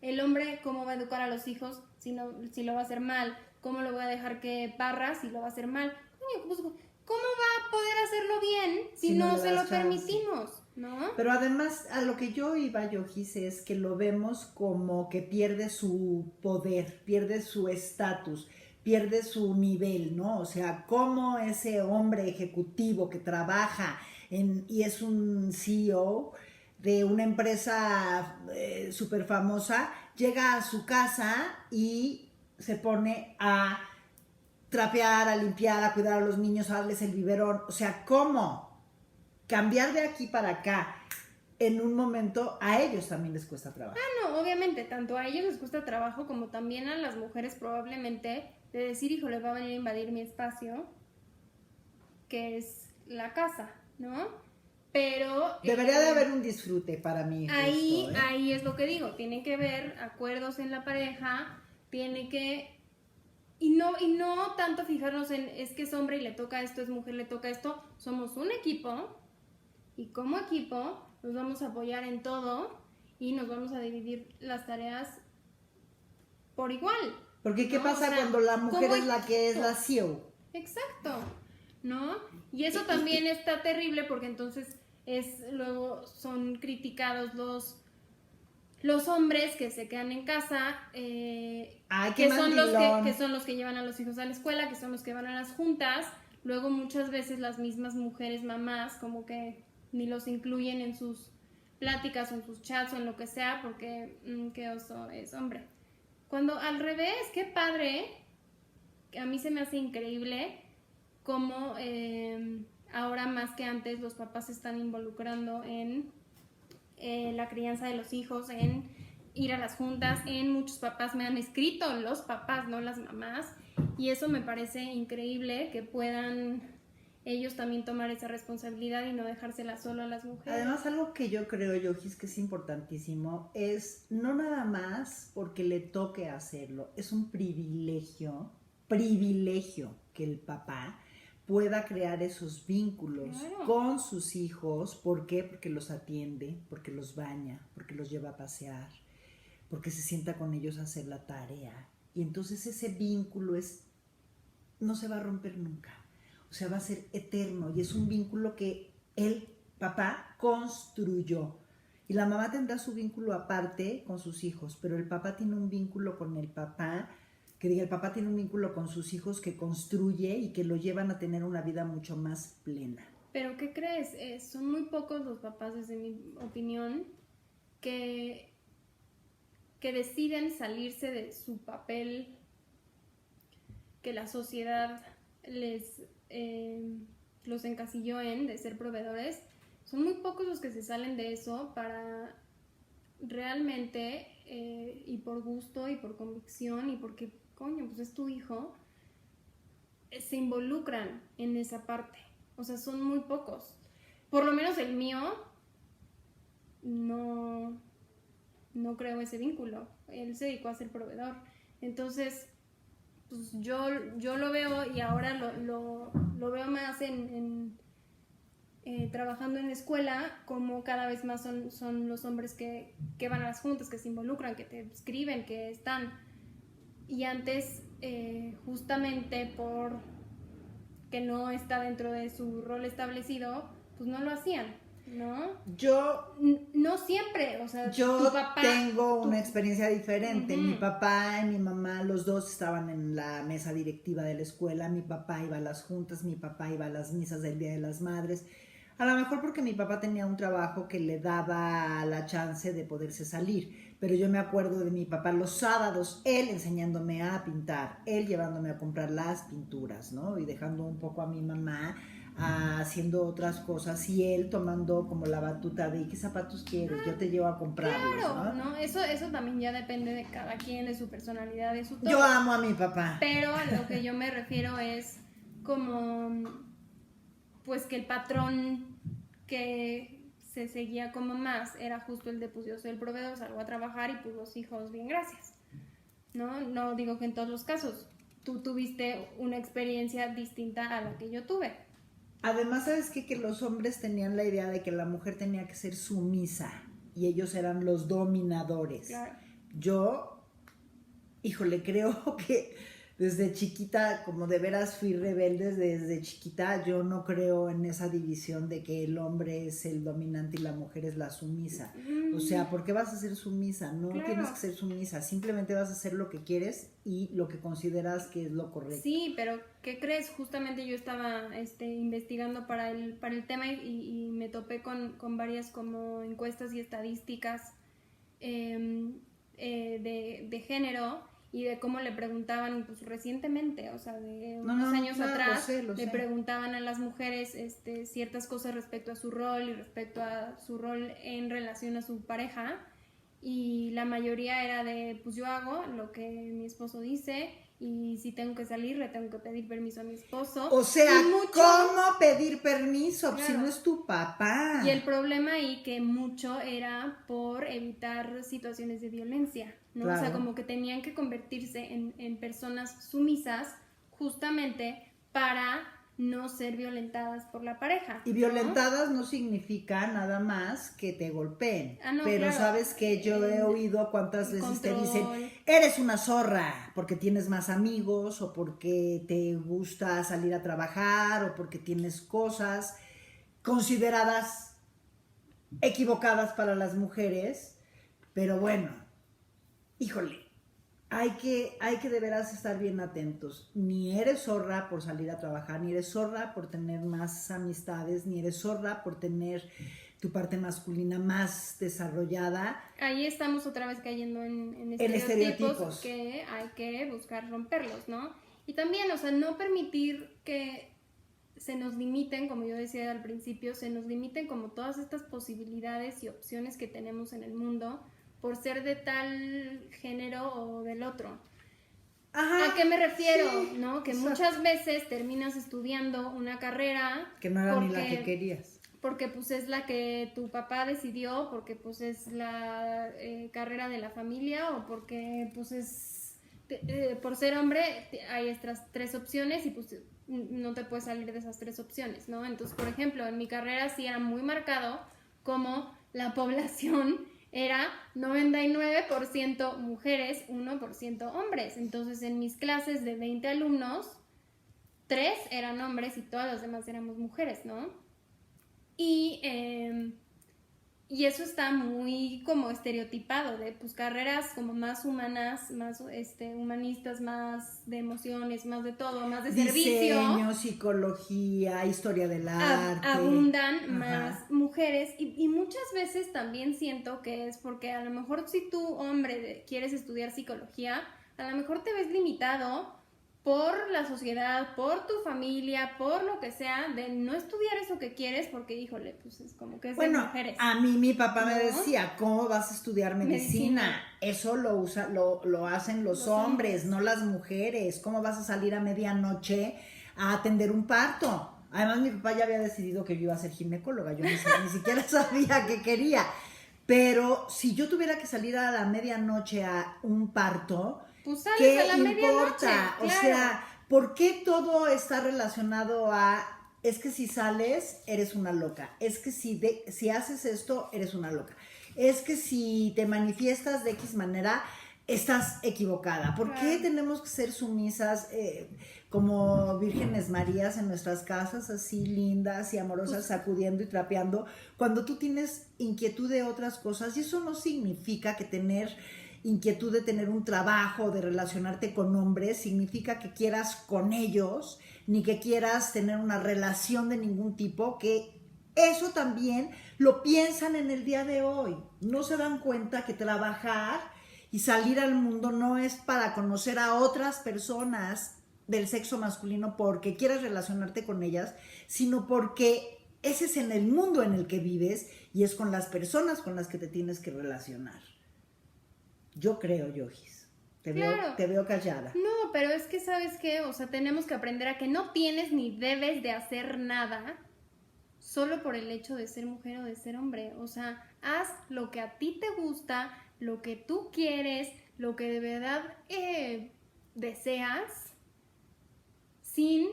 el hombre cómo va a educar a los hijos si lo va a hacer mal, cómo lo voy a dejar que barra si lo va a hacer mal. Coño, pues, ¿cómo va a poder hacerlo bien si no se lo permitimos? ¿no? Pero además, a lo que yo iba, Yojis, es que lo vemos como que pierde su poder, pierde su estatus, pierde su nivel, ¿no? O sea, como ese hombre ejecutivo que trabaja y es un CEO de una empresa súper famosa, llega a su casa y se pone a trapear, a limpiar, a cuidar a los niños, a darles el biberón. O sea, ¿cómo? Cambiar de aquí para acá en un momento a ellos también les cuesta trabajo. No, obviamente, tanto a ellos les cuesta trabajo como también a las mujeres probablemente de decir, hijo, le va a venir a invadir mi espacio, que es la casa, ¿no? Pero... Debería de haber un disfrute para mí. Ahí es lo que digo, tiene que haber acuerdos en la pareja, tiene que... Y no tanto fijarnos en, es que es hombre y le toca esto, es mujer, le toca esto, somos un equipo y como equipo nos vamos a apoyar en todo y nos vamos a dividir las tareas por igual. Porque ¿qué pasa cuando la mujer es la que es la CEO? Exacto, ¿no? Y eso también está terrible porque entonces luego son criticados los hombres que se quedan en casa, que son los que llevan a los hijos a la escuela, que son los que van a las juntas. Luego muchas veces las mismas mujeres mamás como que ni los incluyen en sus pláticas o en sus chats o en lo que sea porque qué oso es hombre. Cuando al revés, qué padre, a mí se me hace increíble cómo ahora más que antes los papás se están involucrando en la crianza de los hijos, en ir a las juntas, muchos papás me han escrito, los papás, no las mamás, y eso me parece increíble que puedan ellos también tomar esa responsabilidad y no dejársela solo a las mujeres. Además, algo que yo creo, Yojis, que es importantísimo, es no nada más porque le toque hacerlo, es un privilegio que el papá pueda crear esos vínculos con sus hijos. ¿Por qué? Porque los atiende, porque los baña, porque los lleva a pasear, porque se sienta con ellos a hacer la tarea. Y entonces ese vínculo no se va a romper nunca. O sea, va a ser eterno y es un vínculo que el papá construyó. Y la mamá tendrá su vínculo aparte con sus hijos, pero el papá tiene un vínculo con el papá, el papá tiene un vínculo con sus hijos que construye y que lo llevan a tener una vida mucho más plena. Pero ¿qué crees? Son muy pocos los papás, desde mi opinión, que deciden salirse de su papel que la sociedad los encasilló de ser proveedores. Son muy pocos los que se salen de eso para realmente y por gusto y por convicción y porque coño, pues es tu hijo, se involucran en esa parte. O sea, son muy pocos. Por lo menos el mío no creo ese vínculo. Él se dedicó a ser proveedor. Entonces, pues yo lo veo y ahora lo veo más trabajando en la escuela, como cada vez más son los hombres que van a las juntas, que se involucran, que te escriben, que están. Y antes, justamente por que no está dentro de su rol establecido, pues no lo hacían, ¿no? No siempre, o sea, yo tu papá... tengo una experiencia diferente. Mi papá y mi mamá, los dos estaban en la mesa directiva de la escuela. Mi papá iba a las juntas, mi papá iba a las misas del Día de las Madres. A lo mejor porque mi papá tenía un trabajo que le daba la chance de poderse salir, pero yo me acuerdo de mi papá los sábados, él enseñándome a pintar, él llevándome a comprar las pinturas, ¿no? Y dejando un poco a mi mamá haciendo otras cosas y él tomando como la batuta de ¿qué zapatos quieres? Yo te llevo a comprarlos, claro, ¿no? Eso también ya depende de cada quien, de su personalidad, de su todo. Yo amo a mi papá. Pero a lo que yo me refiero es como... pues que el patrón que se seguía como más era justo el de pues yo soy el proveedor, salgo a trabajar y pues los hijos, bien, gracias. No digo que en todos los casos. Tú tuviste una experiencia distinta a la que yo tuve. Además, ¿sabes qué? Que los hombres tenían la idea de que la mujer tenía que ser sumisa y ellos eran los dominadores. Claro. Yo, híjole, creo que desde chiquita, como de veras fui rebelde desde chiquita, yo no creo en esa división de que el hombre es el dominante y la mujer es la sumisa. O sea, ¿por qué vas a ser sumisa? No Claro. tienes que ser sumisa, simplemente vas a hacer lo que quieres y lo que consideras que es lo correcto. Sí, pero ¿qué crees? Justamente yo estaba investigando para el tema y me topé con varias como encuestas y estadísticas de género y de cómo le preguntaban pues recientemente, o sea, de unos años atrás, lo le sé. preguntaban a las mujeres ciertas cosas respecto a su rol y respecto a su rol en relación a su pareja, y la mayoría era de pues yo hago lo que mi esposo dice, y si tengo que salir le tengo que pedir permiso a mi esposo. O sea, mucho, ¿cómo pedir permiso? claro, Si no es tu papá. y el problema ahí que mucho era por evitar situaciones de violencia, ¿no? Claro. O sea, como que tenían que convertirse en personas sumisas justamente para no ser violentadas por la pareja. Y violentadas no significa nada más que te golpeen. No, pero claro. sabes que yo he oído cuántas veces control. te dicen, eres una zorra, porque tienes más amigos, o porque te gusta salir a trabajar, o porque tienes cosas consideradas equivocadas para las mujeres. Pero bueno, híjole, hay que de veras estar bien atentos. Ni eres zorra por salir a trabajar, ni eres zorra por tener más amistades, ni eres zorra por tener tu parte masculina más desarrollada. Ahí estamos otra vez cayendo en estereotipos que hay que buscar romperlos, ¿no? Y también, o sea, no permitir que se nos limiten, como yo decía al principio, se nos limiten como todas estas posibilidades y opciones que tenemos en el mundo por ser de tal género o del otro. Ajá, ¿a qué me refiero? Sí, ¿no? Que exacto. Muchas veces terminas estudiando una carrera que no era ni la que querías. Porque pues es la que tu papá decidió, porque pues es la carrera de la familia, o porque pues es por ser hombre hay estas tres opciones y pues no te puedes salir de esas tres opciones, ¿no? Entonces, por ejemplo, en mi carrera sí era muy marcado como la población era 99% mujeres, 1% hombres. Entonces, en mis clases de 20 alumnos, 3 eran hombres y todas las demás éramos mujeres, ¿no? Y eso está muy como estereotipado de pues carreras como más humanas, más humanistas, más de emociones, más de todo, más de servicio. Diseño, psicología, historia del arte. Abundan más mujeres y muchas veces también siento que es porque a lo mejor si tú, hombre, quieres estudiar psicología, a lo mejor te ves limitado por la sociedad, por tu familia, por lo que sea, de no estudiar eso que quieres, porque, híjole, pues es como que es de mujeres. A mí mi papá me decía, ¿cómo vas a estudiar medicina? Eso lo hacen los hombres, no las mujeres. ¿Cómo vas a salir a medianoche a atender un parto? Además, mi papá ya había decidido que yo iba a ser ginecóloga, yo ni siquiera sabía qué quería. Pero si yo tuviera que salir a la medianoche a un parto, pues sales ¿qué a la importa? medianoche, claro. O sea, ¿por qué todo está relacionado a, es que si sales, eres una loca? Es que si haces esto, eres una loca. Es que si te manifiestas de X manera, estás equivocada. ¿Por qué tenemos que ser sumisas como vírgenes marías en nuestras casas, así lindas y amorosas, sacudiendo y trapeando, cuando tú tienes inquietud de otras cosas? Y eso no significa que tener inquietud de tener un trabajo, de relacionarte con hombres, significa que quieras con ellos, ni que quieras tener una relación de ningún tipo, que eso también lo piensan en el día de hoy. No se dan cuenta que trabajar y salir al mundo no es para conocer a otras personas del sexo masculino porque quieras relacionarte con ellas, sino porque ese es en el mundo en el que vives y es con las personas con las que te tienes que relacionar. Yo creo, Yogis. Te veo callada. No, pero es que, ¿sabes qué? O sea, tenemos que aprender a que no tienes ni debes de hacer nada solo por el hecho de ser mujer o de ser hombre. O sea, haz lo que a ti te gusta, lo que tú quieres, lo que de verdad deseas, sin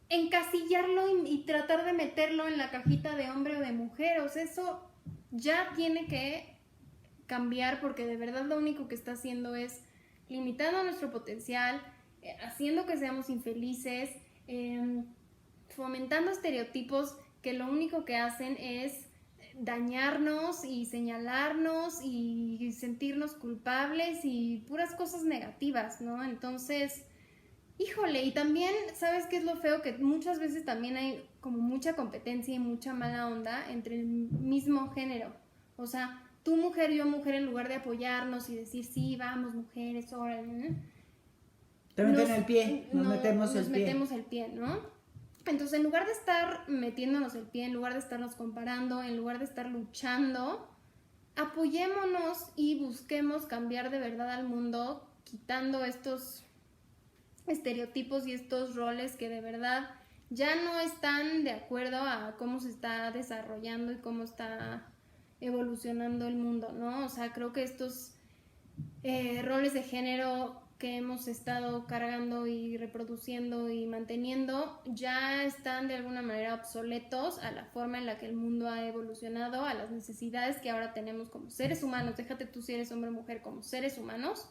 encasillarlo y tratar de meterlo en la cajita de hombre o de mujer. O sea, eso ya tiene que cambiar, porque de verdad lo único que está haciendo es limitando nuestro potencial haciendo que seamos infelices, fomentando estereotipos que lo único que hacen es dañarnos y señalarnos y sentirnos culpables y puras cosas negativas, ¿no? Entonces, híjole, y también, ¿sabes qué es lo feo? Que muchas veces también hay como mucha competencia y mucha mala onda entre el mismo género. O sea, tú mujer, yo mujer, en lugar de apoyarnos y decir, sí, vamos, mujeres, órale, ¿no? Te meten el pie, nos metemos el pie, ¿no? Entonces, en lugar de estar metiéndonos el pie, en lugar de estarnos comparando, en lugar de estar luchando, apoyémonos y busquemos cambiar de verdad al mundo, quitando estos estereotipos y estos roles que de verdad ya no están de acuerdo a cómo se está desarrollando y cómo está evolucionando el mundo, ¿no? O sea, creo que estos roles de género que hemos estado cargando y reproduciendo y manteniendo ya están de alguna manera obsoletos a la forma en la que el mundo ha evolucionado, a las necesidades que ahora tenemos como seres humanos. Déjate tú si eres hombre o mujer, como seres humanos.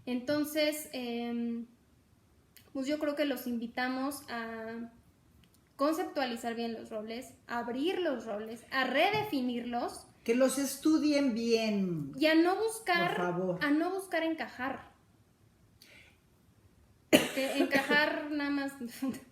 Entonces, pues yo creo que los invitamos a conceptualizar bien los roles, a abrir los roles, a redefinirlos. Que los estudien bien. Y a no buscar, por favor. A no buscar encajar. Porque encajar nada más.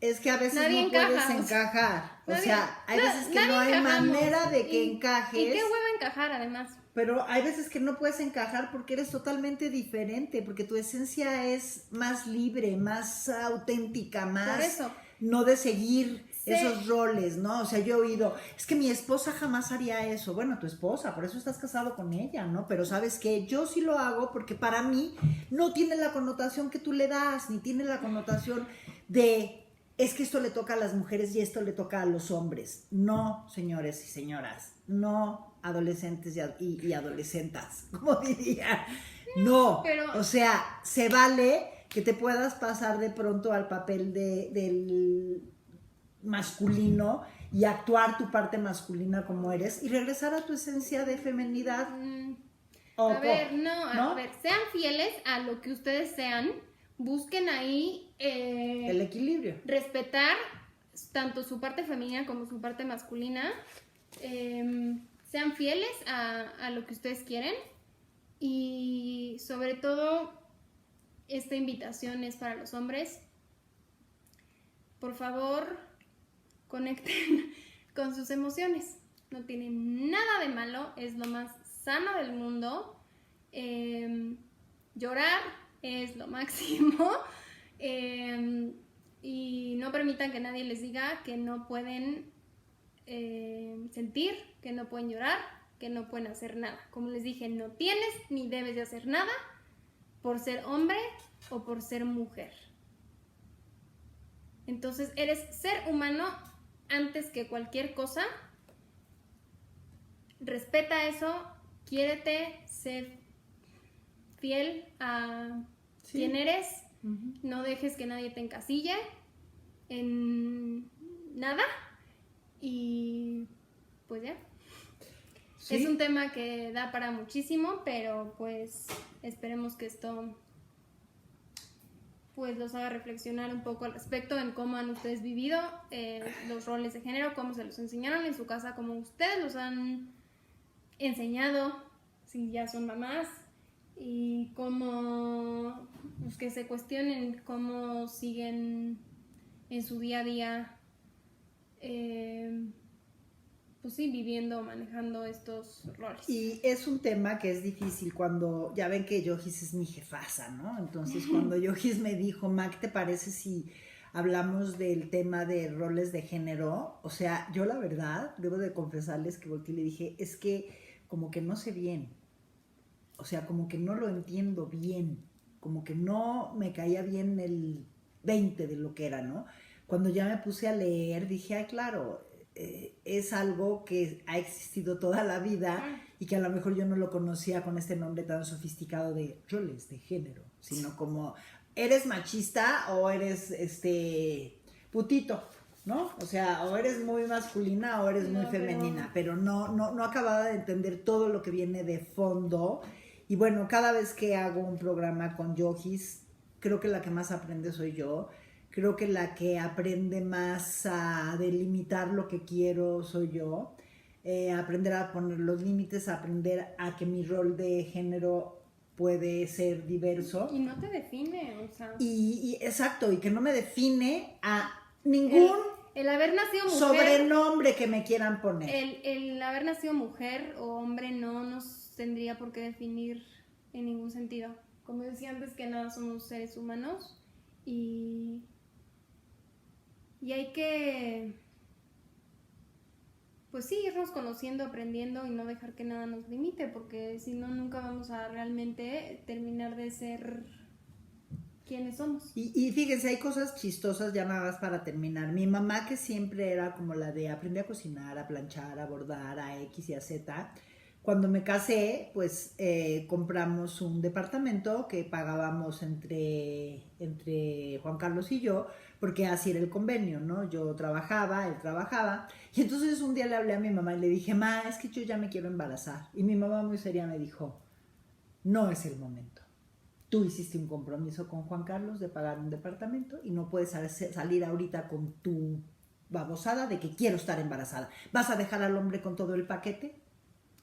Es que a veces nadie no encaja, puedes encajar. O sea, hay veces que no hay encajamos. manera de que encajes. Y qué hueva encajar, además. Pero hay veces que no puedes encajar porque eres totalmente diferente, porque tu esencia es más libre, más auténtica, más Por eso. no de seguir esos roles, ¿no? O sea, yo he oído, es que mi esposa jamás haría eso. Bueno, tu esposa, por eso estás casado con ella, ¿no? Pero ¿sabes qué? Yo sí lo hago porque para mí no tiene la connotación que tú le das, ni tiene la connotación de, es que esto le toca a las mujeres y esto le toca a los hombres. No, señores y señoras, no, adolescentes y adolescentas, como diría. No, pero... o sea, se vale que te puedas pasar de pronto al papel del masculino y actuar tu parte masculina como eres y regresar a tu esencia de femenidad. A ver, sean fieles a lo que ustedes sean, busquen ahí el equilibrio. Respetar tanto su parte femenina como su parte masculina, sean fieles a lo que ustedes quieren y sobre todo esta invitación es para los hombres. Por favor, conecten con sus emociones. No tiene nada de malo, es lo más sano del mundo. Llorar es lo máximo. Y no permitan que nadie les diga que no pueden sentir, que no pueden llorar, que no pueden hacer nada. Como les dije, no tienes ni debes de hacer nada por ser hombre o por ser mujer. Entonces eres ser humano antes que cualquier cosa. Respeta eso, quiérete, sé fiel a quién eres. No dejes que nadie te encasille en nada y pues ya. ¿Sí? Es un tema que da para muchísimo, pero pues esperemos que esto pues los haga reflexionar un poco al respecto en cómo han ustedes vivido los roles de género, cómo se los enseñaron en su casa, cómo ustedes los han enseñado si ya son mamás y cómo pues, que se cuestionen cómo siguen en su día a día pues sí, viviendo, manejando estos roles. Y es un tema que es difícil cuando, ya ven que Yohis es mi jefasa, ¿no? Entonces cuando Yohis me dijo, Ma, ¿qué te parece si hablamos del tema de roles de género? O sea, yo la verdad, debo de confesarles que volteé y le dije, es que como que no sé bien, o sea, como que no lo entiendo bien, como que no me caía bien el 20 de lo que era, ¿no? Cuando ya me puse a leer, dije, ay, claro, es algo que ha existido toda la vida y que a lo mejor yo no lo conocía con este nombre tan sofisticado de roles de género, sino como eres machista o eres putito, ¿no? O sea, o eres muy masculina o eres muy femenina, pero no acababa de entender todo lo que viene de fondo. Y bueno, cada vez que hago un programa con Yohis, creo que la que más aprende soy yo. Creo que la que aprende más a delimitar lo que quiero soy yo. Aprender a poner los límites, aprender a que mi rol de género puede ser diverso. Y no te define, o sea. Exacto, y que no me define a ningún el haber nacido mujer, sobrenombre que me quieran poner. El haber nacido mujer o hombre no nos tendría por qué definir en ningún sentido. Como decía antes, que nada, somos seres humanos y hay que, pues sí, irnos conociendo, aprendiendo y no dejar que nada nos limite, porque si no, nunca vamos a realmente terminar de ser quienes somos. Y fíjense, hay cosas chistosas ya nada más para terminar. Mi mamá, que siempre era como la de aprender a cocinar, a planchar, a bordar, a X y a Z. Cuando me casé, pues compramos un departamento que pagábamos entre Juan Carlos y yo, porque así era el convenio, ¿no? Yo trabajaba, él trabajaba. Y entonces un día le hablé a mi mamá y le dije, ma, es que yo ya me quiero embarazar. Y mi mamá muy seria me dijo, no es el momento. Tú hiciste un compromiso con Juan Carlos de pagar un departamento y no puedes salir ahorita con tu babosada de que quiero estar embarazada. ¿Vas a dejar al hombre con todo el paquete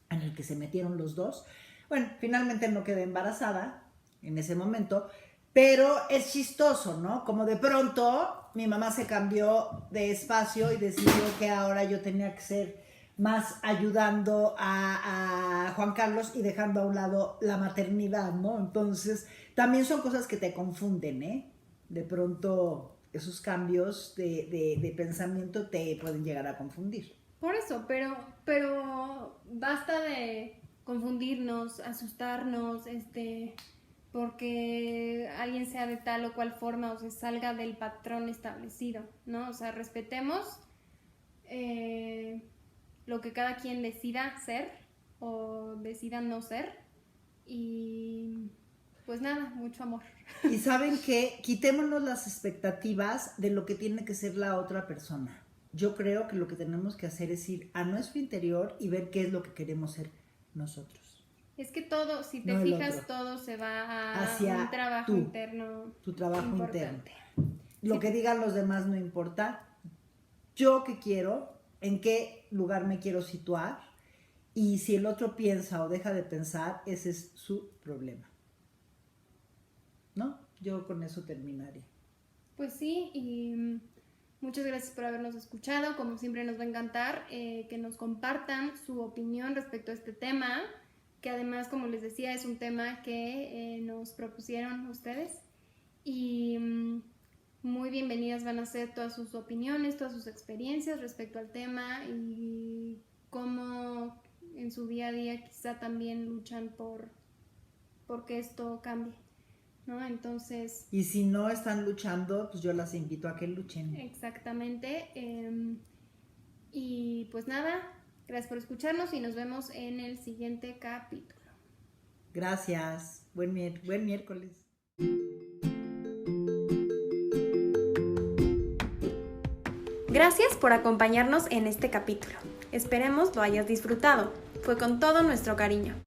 en el que se metieron los dos? Bueno, finalmente no quedé embarazada en ese momento, pero es chistoso, ¿no? Como de pronto mi mamá se cambió de espacio y decidió que ahora yo tenía que ser más ayudando a Juan Carlos y dejando a un lado la maternidad, ¿no? Entonces, también son cosas que te confunden, ¿eh? De pronto, esos cambios de pensamiento te pueden llegar a confundir. Por eso, pero basta de confundirnos, asustarnos, porque alguien sea de tal o cual forma o se salga del patrón establecido, ¿no? O sea, respetemos lo que cada quien decida ser o decida no ser y pues nada, mucho amor. Y ¿saben qué? Quitémonos las expectativas de lo que tiene que ser la otra persona. Yo creo que lo que tenemos que hacer es ir a nuestro interior y ver qué es lo que queremos ser nosotros. Es que todo, si te no fijas, todo se va hacia un trabajo interno. Tu trabajo importante. interno. Lo que digan los demás no importa. Yo qué quiero, en qué lugar me quiero situar, y si el otro piensa o deja de pensar, ese es su problema. ¿No? Yo con eso terminaría. Pues sí, y muchas gracias por habernos escuchado. Como siempre nos va a encantar que nos compartan su opinión respecto a este tema, que además, como les decía, es un tema que nos propusieron ustedes. Y muy bienvenidas van a ser todas sus opiniones, todas sus experiencias respecto al tema y cómo en su día a día quizá también luchan por que esto cambie, ¿no? Entonces... Y si no están luchando, pues yo las invito a que luchen. Exactamente. Y pues nada, gracias por escucharnos y nos vemos en el siguiente capítulo. Gracias. Buen miércoles. Gracias por acompañarnos en este capítulo. Esperemos lo hayas disfrutado. Fue con todo nuestro cariño.